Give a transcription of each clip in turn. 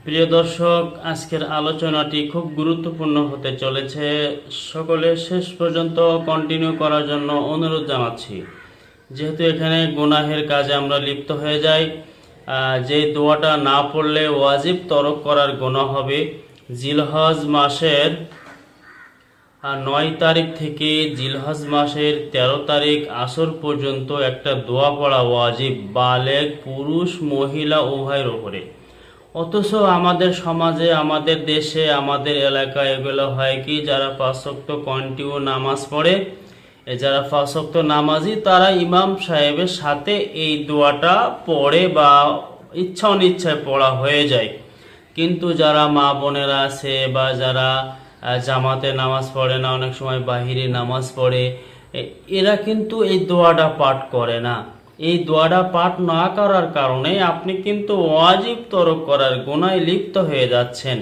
প্রিয় দর্শক, আজকের আলোচনাটি খুব গুরুত্বপূর্ণ হতে চলেছে। সকলে শেষ পর্যন্ত কন্টিনিউ করার জন্য অনুরোধ জানাচ্ছি। যেহেতু এখানে গুনাহের কাজে আমরা লিপ্ত হয়ে যাই, যে দোয়াটা না পড়লে ওয়াজিব তরক করার গুনাহ হবে। জিলহজ মাসের 9 তারিখ থেকে জিলহজ মাসের 13 তারিখ আসর পর্যন্ত একটা দোয়া পড়া ওয়াজিব, বালেগ পুরুষ মহিলা উভয়ের উপরে। অথচ আমাদের সমাজে, আমাদের দেশে, আমাদের এলাকায় এগুলো হয় কি, যারা 5 ওয়াক্ত কন্টিনিউ নামাজ পড়ে, যারা 5 ওয়াক্ত নামাজি, তারা ইমাম সাহেবের সাথে এই দোয়াটা পড়ে বা ইচ্ছা অনিচ্ছায় পড়া হয়ে যায়। কিন্তু যারা মা বোনেরা আছে বা যারা জামাতে নামাজ পড়ে না, অনেক সময় বাহিরে নামাজ পড়ে, এরা কিন্তু এই দোয়াটা পাঠ করে না। এই দোয়াটা পাঠ না করার কারণে আপনি কিন্তু ওয়াজিব তরক করার গুনায় লিপ্ত হয়ে যাচ্ছেন।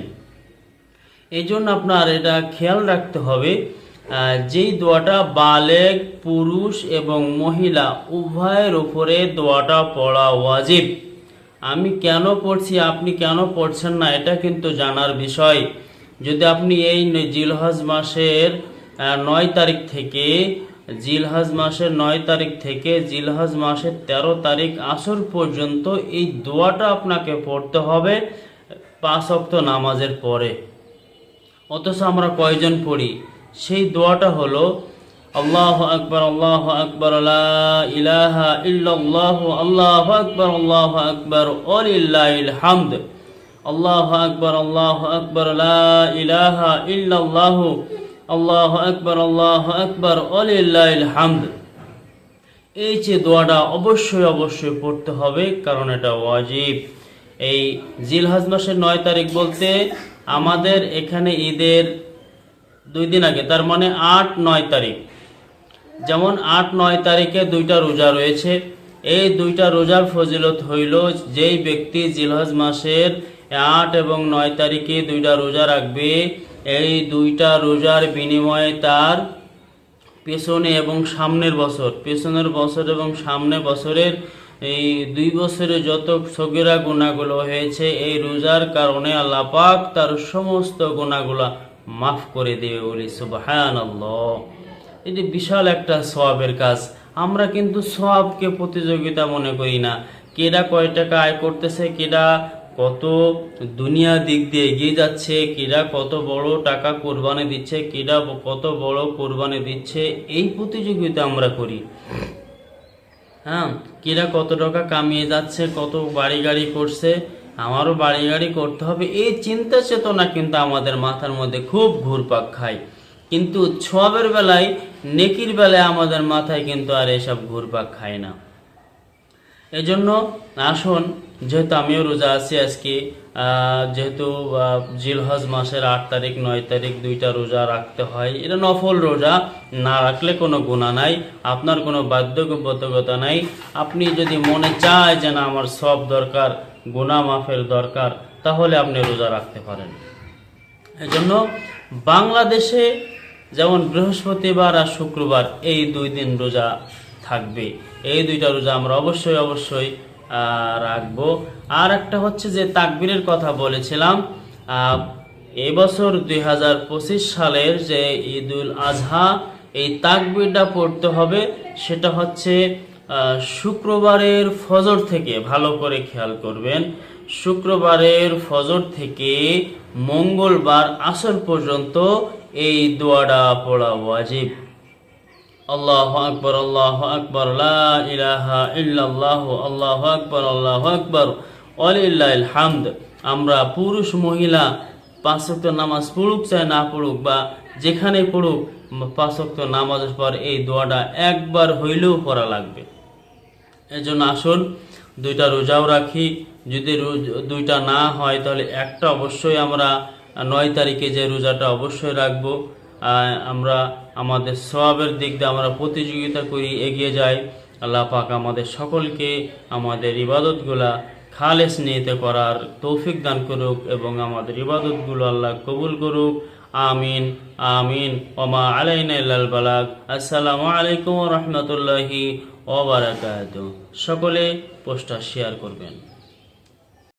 এই জন্য আপনার এটা খেয়াল রাখতে হবে, যেই দোয়াটা বালেগ পুরুষ এবং মহিলা উভয়ের উপরে দোয়াটা পড়া ওয়াজিব। আমি কেন পড়ছি, আপনি কেন পড়ছেন না, এটা কিন্তু জানার বিষয়। যদি আপনি এই জিলহজ মাসের 9 তারিখ থেকে জিলহজ মাসের 9 তারিখ থেকে জিলহজ মাসের 13 তারিখ আসর পর্যন্ত এই দোয়াটা আপনাকে পড়তে হবে 5 ওয়াক্ত নামাজের পরে। অথচ আমরা কয়জন পড়ি? সেই দোয়াটা হলো আল্লাহু আকবার, আল্লাহু আকবার, লা ইলাহা ইল্লাল্লাহু, আল্লাহু আকবার, আল্লাহু আকবার, ওয়ালিল্লাহিল হামদ। আল্লাহু আকবার, আল্লাহু আকবার, লা ইলাহা ইল্লাল্লাহু, আল্লাহু আকবার, আল্লাহু আকবার, ওয়ালিল্লাহিল হামদ। এই যে দোয়াটা অবশ্যই পড়তে হবে, কারণ এটা ওয়াজিব। এই জিলহজ মাসের 9 তারিখ বলতে আমাদের এখানে ঈদের 2 দিন আগে, তার মানে 8-9 তারিখ। যেমন 8-9 তারিখে 2টা রোজা রয়েছে। এই 2টা রোজার ফজিলত হইল, যেই ব্যক্তি জিলহজ মাসের 8 এবং 9 তারিখে 2টা রোজা রাখবে, এই 2টা রোজার বিনিময়ে তার পেছনে এবং সামনের বছর, পেছনের বছর এবং সামনে বছরের এই 2 বছরে যত সগীরা গুনাহগুলো হয়েছে, এই রোজার কারণে আল্লাহ পাক তার সমস্ত গুনাহগুলো মাফ করে দেবে। বলি সুবহানাল্লাহ। এটি বিশাল একটা সওয়াবের কাজ। আমরা কিন্তু সওয়াবকে প্রতিযোগিতা মনে করি না। কেডা কয় টাকা আয় করতেছে, কেডা কত দুনিয়া দিক দিয়ে এগিয়ে যাচ্ছে, কেডা কত বড় টাকা কোরবানি দিচ্ছে, কেডা কত বড় কোরবানি দিচ্ছে, এই প্রতিযোগিতা আমরা করি। হ্যাঁ, কেডা কত টাকা কামিয়ে যাচ্ছে, কত বাড়ি গাড়ি করছে, আমারও বাড়ি গাড়ি করতে হবে, এই চিন্তা চেতনা কিন্তু আমাদের মাথার মধ্যে খুব ঘুরপাক খায়। কিন্তু সওয়াবের বেলায়, নেকির বেলায় আমাদের মাথায় কিন্তু আর এসব ঘুরপাক খায় না। এজন্য আসুন, যেহেতু আমিও রোজা আছি আজকে, যেহেতু জিলহজ মাসের 8 তারিখ 9 তারিখ 2টা রোজা রাখতে হয়, এটা নফল রোজা, না রাখলে কোনো গুনাহ নাই, আপনার কোনো বাধ্যবাধকতা নাই। আপনি যদি মনে চায় যে না আমার সব দরকার, গুনাহ মাফের দরকার, তাহলে আপনি রোজা রাখতে পারেন। এজন্য বাংলাদেশে যেমন বৃহস্পতিবার আর শুক্রবার এই 2 দিন রোজা থাকবে, এই 2টা রোজা আমরা অবশ্যই রাখবো। আর একটা হচ্ছে যে তাকবীরের কথা বলেছিলাম, এবছর 2025 সালের যে ঈদুল আজহা, এই তাকবীরটা পড়তে হবে। সেটা হচ্ছে শুক্রবারের ফজর থেকে, ভালো করে খেয়াল করবেন, শুক্রবারের ফজর থেকে মঙ্গলবার আসর পর্যন্ত এই দোয়াটা পড়া ওয়াজিব। আল্লাহু আকবার, আল্লাহু আকবার, লা ইলাহা ইল্লাল্লাহু, আল্লাহু আকবার, আল্লাহু আকবার, ওয়ালিল্লাহিল হামদ। আমরা পুরুষ মহিলা 5 ওয়াক্ত নামাজ পড়ুক চাই না পড়ুক, বা যেখানে পড়ুক, 5 ওয়াক্ত নামাজের পর এই দোয়াটা একবার হইলেও পড়া লাগবে। এজন্য আসুন 2টা রোজাও রাখি। যদি 2টা না হয় তাহলে একটা অবশ্যই আমরা 9 তারিখে যে রোজাটা অবশ্যই রাখবো। আমরা আমাদের সওয়াবের দিক দিয়ে আমরা প্রতিযোগিতা করি, এগিয়ে যাই। আল্লাহ পাক আমাদের সকলকে আমাদের ইবাদতগুলা খালেস নিয়তে করার তৌফিক দান করুক এবং আমাদের ইবাদতগুলো আল্লাহ কবুল করুক। আমিন আমিন। ওমা আলাইনা ইল্লাল বালাগ। আসসালামু আলাইকুম ওয়া রাহমাতুল্লাহি ওয়া বারাকাতুহু। সকলে পোস্টটা শেয়ার করবেন।